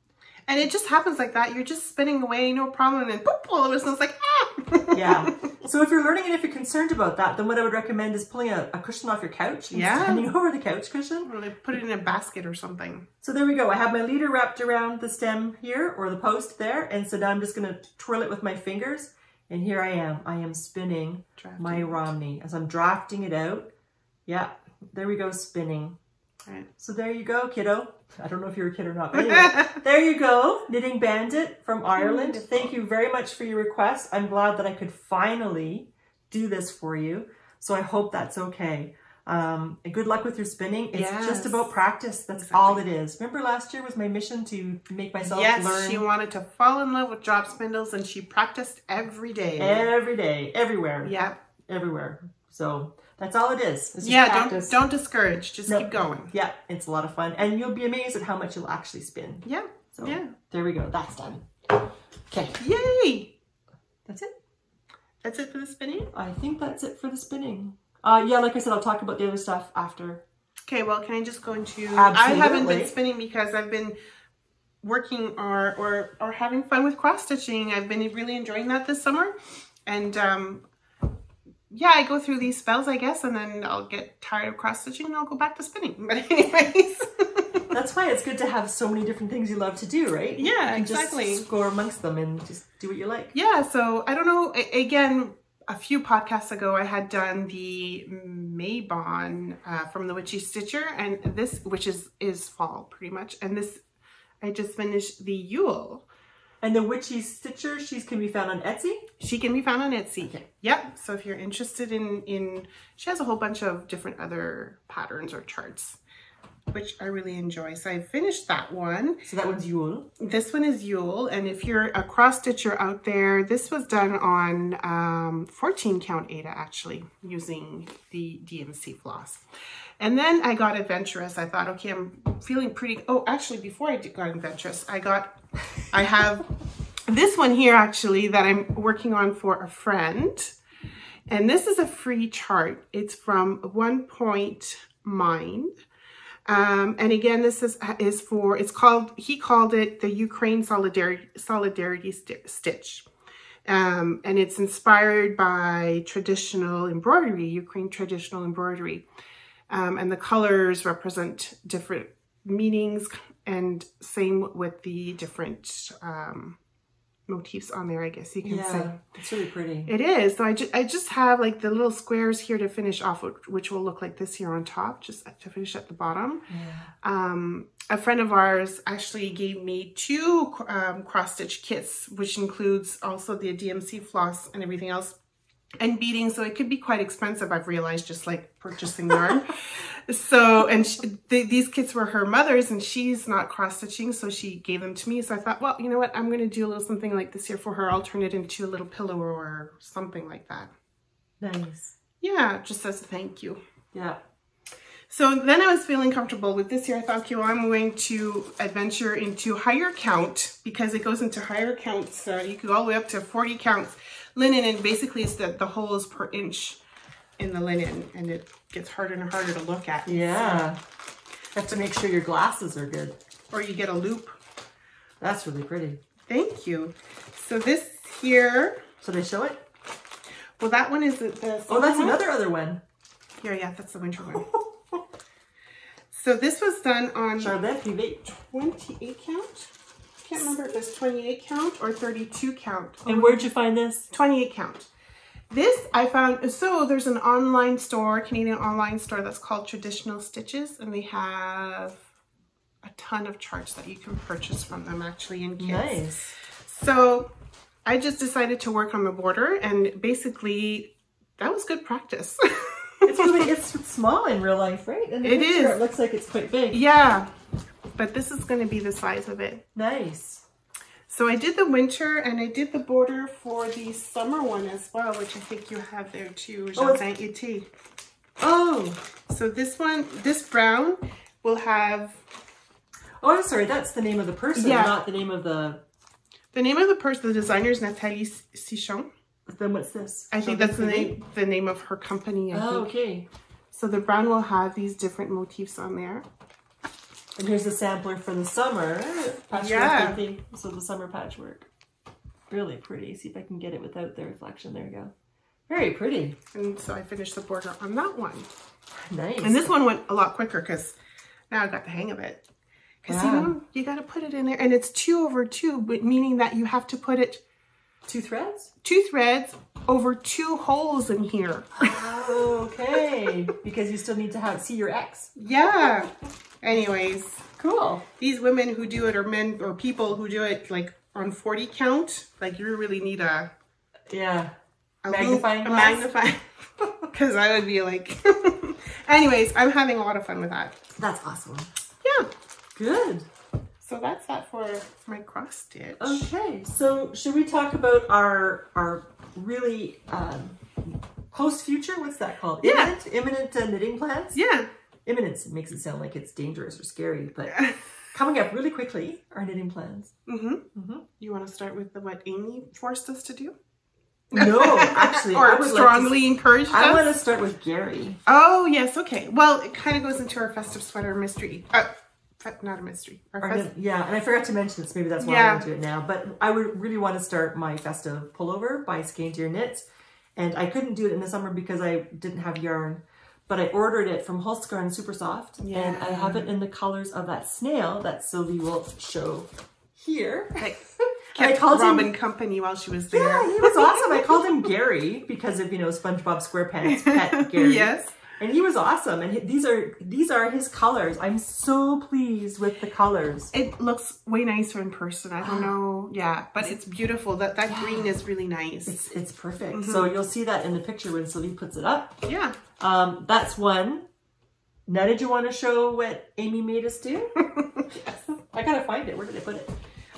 And it just happens like that. You're just spinning away, no problem. And then boop, all of a sudden it's like, ah! Yeah. So if you're learning and if you're concerned about that, then what I would recommend is pulling a cushion off your couch and standing over the couch cushion. Or like put it in a basket or something. So there we go. I have my leader wrapped around the stem here or the post there. And so now I'm just going to twirl it with my fingers. And here I am. I am spinning my Romney as I'm drafting it out. Yeah. There we go. Spinning. Right. So there you go, kiddo. I don't know if you're a kid or not, but anyway, there you go. Knitting Bandit from Ireland. Thank you very much for your request. I'm glad that I could finally do this for you. So I hope that's okay. And good luck with your spinning. It's just about practice. That's all it is. Remember last year was my mission to make myself learn. Yes, she wanted to fall in love with drop spindles and she practiced every day. Every day, everywhere. Yeah. Everywhere. So that's all it is. It's just don't discourage. Just keep going. Yeah, it's a lot of fun. And you'll be amazed at how much you'll actually spin. Yeah. So there we go. That's done. Okay. Yay! That's it. That's it for the spinning? I think that's it for the spinning. Yeah, like I said, I'll talk about the other stuff after. Okay, well, can I just go into... Absolutely. I haven't been spinning because I've been working or having fun with cross-stitching. I've been really enjoying that this summer. And yeah, I go through these spells, I guess, and then I'll get tired of cross-stitching and I'll go back to spinning. But anyways... That's why it's good to have so many different things you love to do, right? Yeah, exactly. Just go amongst them and just do what you like. Yeah, so I don't know. Again, a few podcasts ago, I had done the Maybon from the Witchy Stitcher, and this, which is fall pretty much. And this, I just finished the Yule. And the Witchy Stitcher, she can be found on Etsy? She can be found on Etsy. Okay. Yep. So if you're interested in, she has a whole bunch of different other patterns or charts, which I really enjoy. So I finished that one. So that one's Yule. This one is Yule. And if you're a cross stitcher out there, this was done on 14 count Aida actually, using the DMC floss. And then I got adventurous. I thought, okay, I'm feeling pretty, oh, actually before I got adventurous, I have this one here actually that I'm working on for a friend. And this is a free chart. It's from 1 Point Mind. And again, this is for, he called it the Ukraine Solidarity Stitch. And it's inspired by traditional embroidery, Ukraine traditional embroidery. And the colors represent different meanings, and same with the different motifs on there, I guess you can say. Yeah, it's really pretty. It is. So I just have like the little squares here to finish off, which will look like this here on top, just to finish at the bottom. Yeah. A friend of ours actually gave me 2 cross-stitch kits, which includes also the DMC floss and everything else, and beading. So it could be quite expensive, I've realized, just like purchasing yarn. So, and these kits were her mother's, and she's not cross-stitching, so she gave them to me. So I thought, well, you know what, I'm going to do a little something like this here for her. I'll turn it into a little pillow or something like that. Nice. Yeah, just as a thank you. Yeah. So then I was feeling comfortable with this here. I thought, okay, well, I'm going to adventure into higher count, because it goes into higher counts. You could go all the way up to 40 counts linen, and basically it's the holes per inch in the linen, and it gets harder and harder to look at. Yeah. You have to make sure your glasses are good. Or you get a loop. That's really pretty. Thank you. So this here. So they show it? Well, that one is the oh, that's other one. Here, yeah, that's the winter one. So this was done on 28 count. Can't remember if it's 28 count or 32 count. And where'd you find this? 28 count. This I found, so there's an online store, Canadian online store that's called Traditional Stitches, and they have a ton of charts that you can purchase from them actually in kits. Nice. So I just decided to work on the border, and basically that was good practice. It's small in real life, right? And it is. It looks like it's quite big. Yeah, but this is going to be the size of it. Nice. So I did the winter, and I did the border for the summer one as well, which I think you have there too. Oh, so this one, this brown will have. Oh, I'm sorry. That's the name of the person, not the name of the. The name of the person, the designer is Nathalie Sichon. Then what's this? I think that's the name of her company. I think. Okay. So the brown will have these different motifs on there. And here's the sampler for the summer patchwork. Yeah. So the summer patchwork. Really pretty. See if I can get it without the reflection. There you go. Very pretty. And so I finished the border on that one. Nice. And this one went a lot quicker because now I got the hang of it. Because you got to put it in there. And it's 2 over 2, but meaning that you have to put it 2 threads? 2 threads over 2 holes in here. Oh, okay. Because you still need to see your X. Yeah. Anyways. Cool. These women who do it, or men or people who do it like on 40 count, like you really need a magnifying glass. Magnifying. Because I would be like, anyways, I'm having a lot of fun with that. That's awesome. Yeah. Good. So that's that for my cross stitch. Okay, so should we talk about our really close future? What's that called? Yeah. Imminent knitting plans? Yeah. Imminent makes it sound like it's dangerous or scary, but coming up really quickly are knitting plans. You want to start with what Amy forced us to do? No, actually, or I would strongly encouraged us? I want to start with Gary. Oh, yes, okay. Well, it kind of goes into our festive sweater mystery. Not a mystery. Yeah, and I forgot to mention this. Maybe that's why I want to do it now. But I would really want to start my festive pullover by Skein Deer Knits. And I couldn't do it in the summer because I didn't have yarn. But I ordered it from Hulstgarn Super Soft. Yeah. And I have it in the colors of that snail that Sylvie will show here. I called Robin company while she was there. Yeah, he was awesome. I called him Gary because of, SpongeBob SquarePants pet Gary. Yes. And he was awesome. And these are his colors. I'm so pleased with the colors. It looks way nicer in person. I don't know. Yeah, but it's beautiful. That green is really nice. It's perfect. So you'll see that in the picture when Sylvie puts it up. Yeah. That's one. Now, did you want to show what Amy made us do? Yes. I gotta find it. Where did I put it?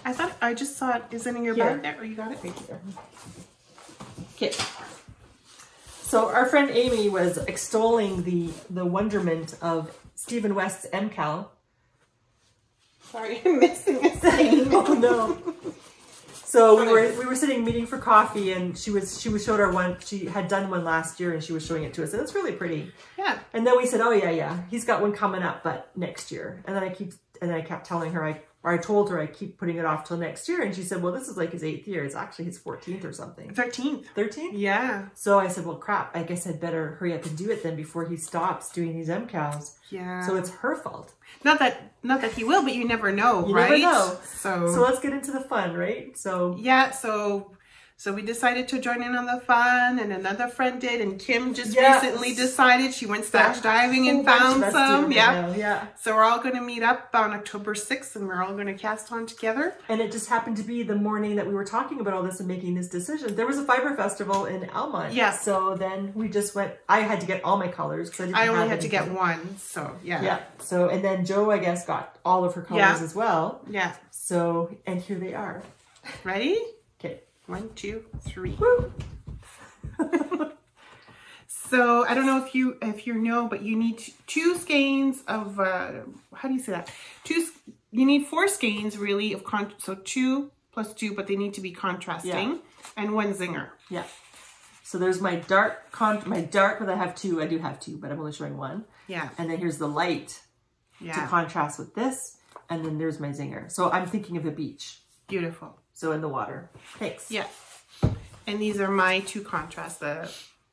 I thought I just saw it. Is it in your bag there? Or you got it? Right here. Okay. So our friend Amy was extolling the wonderment of Stephen West's MCAL. Sorry, I'm missing a thing. Oh no. So we were sitting meeting for coffee, and she showed our one. She had done one last year, and she was showing it to us, and it's really pretty. Yeah. And then we said, oh yeah, he's got one coming up, but next year. And then I kept telling her or I told her I keep putting it off till next year. And she said, well, this is like his 8th year. It's actually his 14th or something. 13th. 13th? Yeah. So I said, well, crap, I guess I'd better hurry up and do it then before he stops doing these cows. Yeah. So it's her fault. Not that he will, but you never know, You right? never know. So let's get into the fun, right? So yeah, so we decided to join in on the fun, and another friend did, and Kim just recently decided she went stash diving and found some. Yeah. So we're all going to meet up on October 6th, and we're all going to cast on together. And it just happened to be the morning that we were talking about all this and making this decision. There was a fibre festival in Almont. Yeah. So then we just went, I had to get all my colors because I only had to get one. So yeah. Yeah. So, and then Joe, I guess, got all of her colors as well. Yeah. So, and here they are. Ready? Okay. 1, 2, 3. Woo. So I don't know if you know, but you need 2 skeins of how do you say that? You need 4 skeins really of so 2 plus 2, but they need to be contrasting, and 1 zinger. Yeah. So there's my dark, but I have 2. I do have 2, but I'm only showing 1. Yeah. And then here's the light to contrast with this, and then there's my zinger. So I'm thinking of a beach. Beautiful. So in the water. Thanks. Yeah. And these are my 2 contrasts. The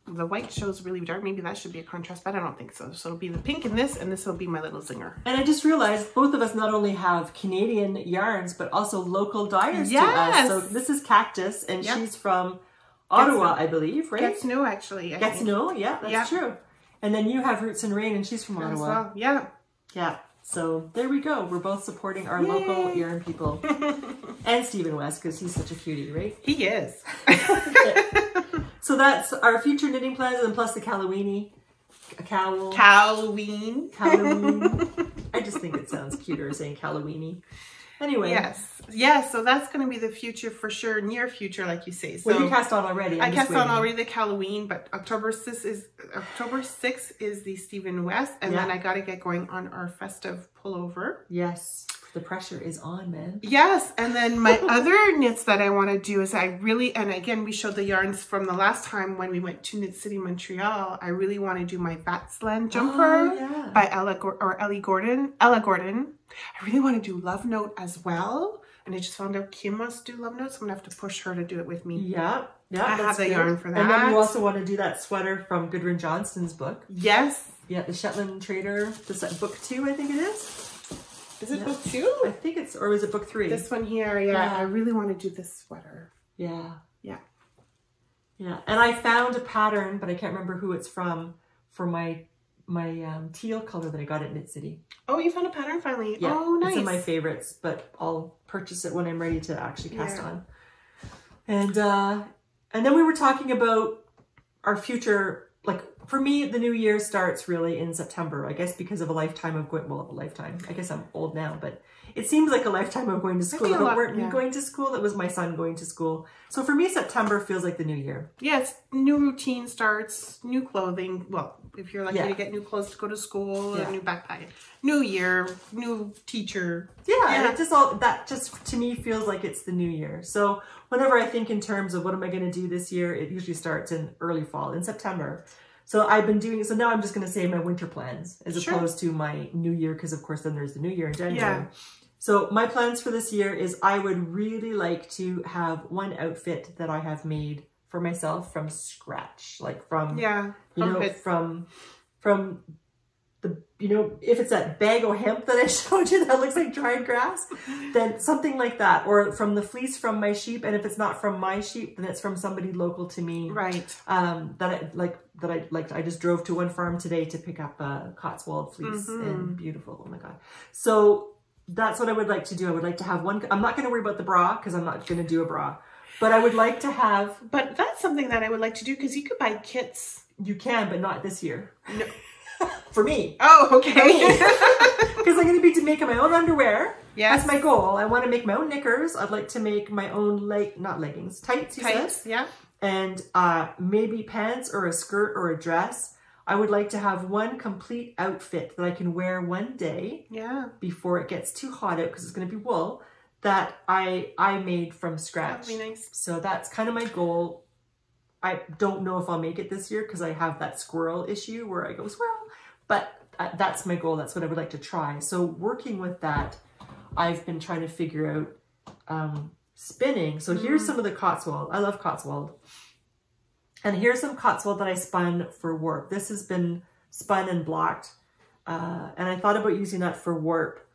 white shows really dark. Maybe that should be a contrast, but I don't think so. So it'll be the pink in this, and this will be my little zinger. And I just realized both of us not only have Canadian yarns, but also local dyers to us. So this is Cactus, and she's from Ottawa, I believe, right? Gatineau, actually. Gatineau, yeah, that's true. And then you have Roots and Rain, and she's from Ottawa. Well. Yeah. Yeah. So there we go. We're both supporting our local yarn people. And Stephen West, because he's such a cutie, right? He is. So that's our future knitting plans, and plus the Calawini. A cowl. Halloween. I just think it sounds cuter saying Calawini. Anyway. Yes. Yeah, so that's going to be the future for sure, near future, like you say. So well, you cast on already. I cast on already the Halloween, but October 6th is the Stephen West, and then I got to get going on our festive pullover. Yes. The pressure is on, man. Yes, and then my other knits that I want to do is and again, we showed the yarns from the last time when we went to Knit City, Montreal. I really want to do my Vatsland jumper by Ellie Gordon. I really want to do Love Note as well. And I just found out Kim wants to do Love Note, so I'm going to have to push her to do it with me. Yeah. Yeah, I have the yarn for that. And then you also want to do that sweater from Gudrun Johnston's book. Yes. Yeah, the Shetland Trader, book 2, I think it is. Is it book 2? I think it's, or is it book 3? This one here, I really want to do this sweater. Yeah. Yeah. Yeah. And I found a pattern, but I can't remember who it's from, for my teal color that I got at Knit City. Oh, you found a pattern finally. Yeah. Oh, nice. It's in my favorites, but I'll purchase it when I'm ready to actually cast on. And then we were talking about our future, like, for me, the new year starts really in September, I guess, because of a lifetime of going, well, a lifetime. I guess I'm old now, but it seems like a lifetime of going to school. If it weren't me going to school, it was my son going to school. So for me, September feels like the new year. Yes, new routine starts, new clothing. Well, if you're lucky to get new clothes to go to school, a new backpack, new year, new teacher. Yeah, it just that just to me feels like it's the new year. So whenever I think in terms of what am I going to do this year, it usually starts in early fall, in September. So I've been doing, so now I'm just going to say my winter plans as opposed to my new year, because of course then there's the new year in January. Yeah. So my plans for this year is I would really like to have one outfit that I have made for myself from scratch, like from, from the, if it's that bag of hemp that I showed you that looks like dried grass, then something like that, or from the fleece from my sheep. And if it's not from my sheep, then it's from somebody local to me. Right. I just drove to one farm today to pick up a Cotswold fleece and beautiful. Oh my God. So that's what I would like to do. I would like to have one. I'm not going to worry about the bra because I'm not going to do a bra, but I would like to have. But that's something that I would like to do because you could buy kits. You can, but not this year. No. For me. Oh, okay. Because I'm going to be making my own underwear. Yes. That's my goal. I want to make my own knickers. I'd like to make my own, not leggings, tights, yeah. And maybe pants or a skirt or a dress. I would like to have one complete outfit that I can wear one day. Yeah. Before it gets too hot out because it's going to be wool that I made from scratch. That'd be nice. So that's kind of my goal. I don't know if I'll make it this year because I have that squirrel issue where I go squirrel, but that's my goal. That's what I would like to try. So working with that, I've been trying to figure out spinning. So here's some of the Cotswold. I love Cotswold. And here's some Cotswold that I spun for warp. This has been spun and blocked. And I thought about using that for warp.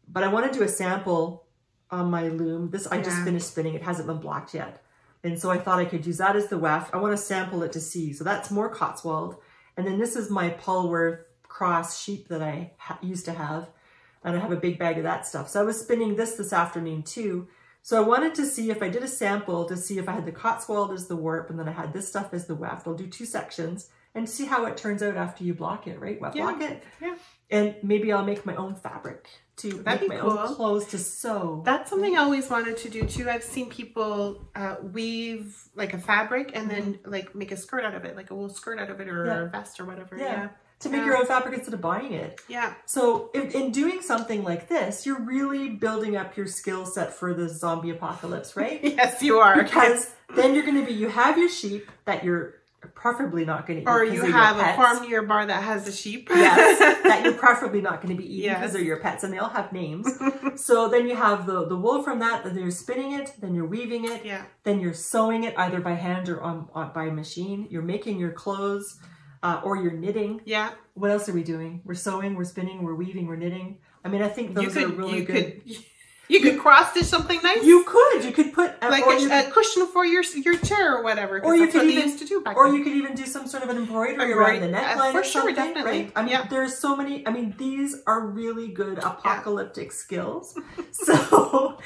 But I want to do a sample on my loom. This I just finished spinning. It hasn't been blocked yet. And so I thought I could use that as the weft. I want to sample it to see. So that's more Cotswold. And then this is my Polworth cross sheep that I used to have. And I have a big bag of that stuff. So I was spinning this afternoon too. So I wanted to see if I did a sample to see if I had the Cotswold as the warp and then I had this stuff as the weft. I'll do 2 sections and see how it turns out after you block it, right? Weft block it. Yeah. And maybe I'll make my own fabric to make my own clothes to sew. That's something I always wanted to do too. I've seen people weave like a fabric and then like make a skirt out of it, like a wool skirt out of it or a vest or whatever. Yeah. To make your own fabric instead of buying it. Yeah. So in doing something like this, you're really building up your skill set for the zombie apocalypse, right? Yes, you are. Because then you're going to you have your sheep that you're preferably not going to eat. Or you have a farm near your bar that has the sheep. Yes, that you're preferably not going to be eating because they're your pets and they all have names. So then you have the wool from that, then you're spinning it, then you're weaving it, then you're sewing it either by hand or by machine. You're making your clothes. Or you're knitting. Yeah. What else are we doing? We're sewing, we're spinning, we're weaving, we're knitting. I mean, I think those are really good. You could cross stitch something nice. You could put like a cushion for your chair or whatever. Or you could even used to do back or then. you could even do some sort of an embroidery around the neckline for or something, sure, definitely. Right? I mean, there's so many. I mean, these are really good apocalyptic skills. So.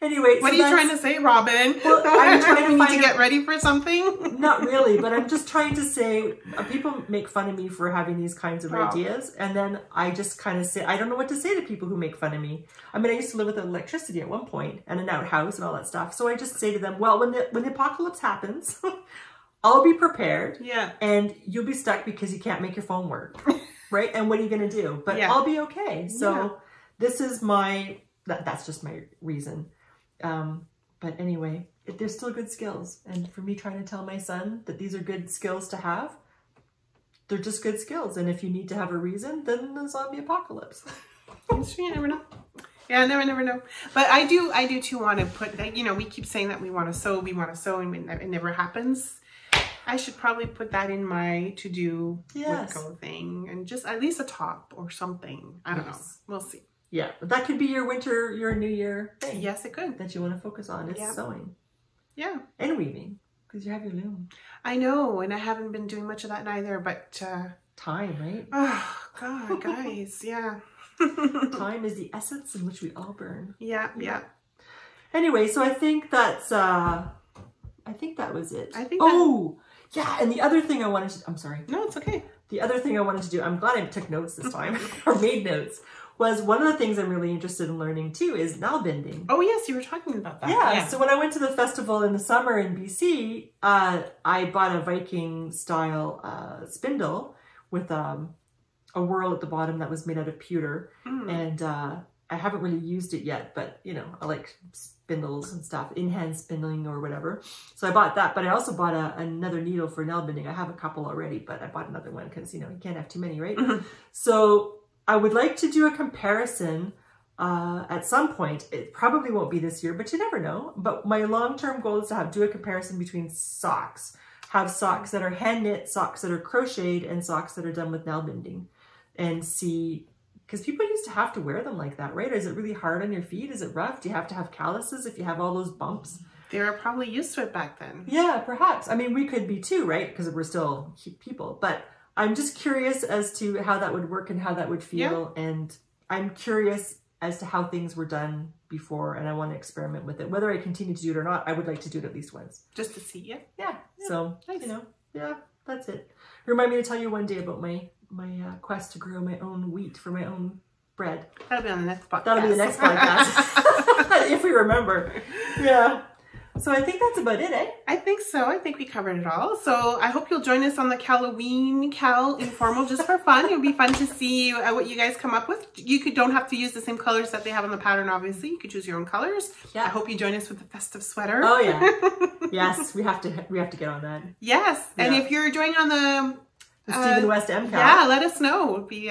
Anyway, what are you trying to say, Robin? Well, I'm trying to get ready for something. Not really, but I'm just trying to say, people make fun of me for having these kinds of ideas, and then I just kind of say, I don't know what to say to people who make fun of me. I mean, I used to live with electricity at one point and an outhouse and all that stuff, so I just say to them, well, when the apocalypse happens, I'll be prepared, and you'll be stuck because you can't make your phone work, right? And what are you going to do? But I'll be okay. So this is that's just my reason. But anyway, they're still good skills. And for me trying to tell my son that these are good skills to have, they're just good skills. And if you need to have a reason, then the zombie apocalypse. You never know. Yeah, never know. But I do too want to put, we keep saying that we want to sew, and it never happens. I should probably put that in my to-do go thing and just at least a top or something. I don't know. We'll see. Yeah, but that could be your New Year thing. Yes, it could. That you want to focus on is sewing. Yeah. And weaving, because you have your loom. I know, and I haven't been doing much of that neither, but... time, right? Oh, God, guys, yeah. Time is the essence in which we all burn. Yeah. Anyway, so I think that's... I think that was it. Yeah, and the other thing I wanted to... I'm sorry. No, it's okay. The other thing I wanted to do, I'm glad I took notes this time, or made notes, was one of the things I'm really interested in learning too is nylbinding. Oh yes, you were talking about that. Yeah, so when I went to the festival in the summer in BC, I bought a Viking style spindle with a whorl at the bottom that was made out of pewter. And I haven't really used it yet, but I like spindles and stuff, in-hand spindling or whatever. So I bought that, but I also bought another needle for nylbinding. I have a couple already, but I bought another one because, you can't have too many, right? So I would like to do a comparison at some point. It probably won't be this year, but you never know. But my long-term goal is to do a comparison between socks. Have socks that are hand knit, socks that are crocheted, and socks that are done with nylbinding. And see, because people used to have to wear them like that, right? Is it really hard on your feet? Is it rough? Do you have to have calluses if you have all those bumps? They were probably used to it back then. Yeah, perhaps. I mean, we could be too, right? Because we're still people. But I'm just curious as to how that would work and how that would feel. Yeah. And I'm curious as to how things were done before, and I want to experiment with it. Whether I continue to do it or not, I would like to do it at least once. Just to see, Yeah. So, nice. That's it. Remind me to tell you one day about my quest to grow my own wheat for my own bread. That'll be on the next podcast. That'll be the next podcast. If we remember. Yeah. So I think that's about it, eh? I think so. I think we covered it all. So I hope you'll join us on the Halloween Cal Informal just for fun. It'll be fun to see what you guys come up with. You don't have to use the same colors that they have on the pattern, obviously. You could choose your own colors. Yeah. I hope you join us with the festive sweater. Oh, yeah. Yes, we have to get on that. Yes. Yeah. And if you're joining on the Stephen West MCAL. Yeah, let us know. It would be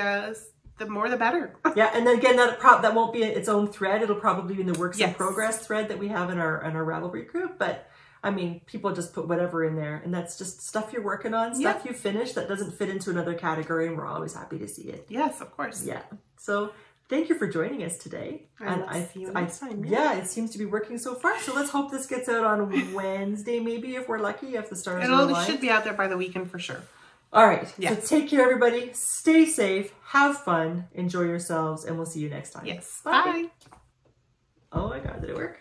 the more the better. Yeah, and then again, that won't be its own thread. It'll probably be in the works in Yes. progress thread that we have in our Ravelry group. But I mean, people just put whatever in there, and that's just stuff you're working on, stuff you finished that doesn't fit into another category, and we're always happy to see it. Yes, of course. Yeah. So thank you for joining us today. And I'll see you next time. Yeah, it seems to be working so far. So let's hope this gets out on Wednesday, maybe, if we're lucky, if the stars are aligned. It should be out there by the weekend for sure. All right. Yeah. So take care, everybody. Stay safe. Have fun. Enjoy yourselves. And we'll see you next time. Yes. Bye. Bye. Oh my God, did it work?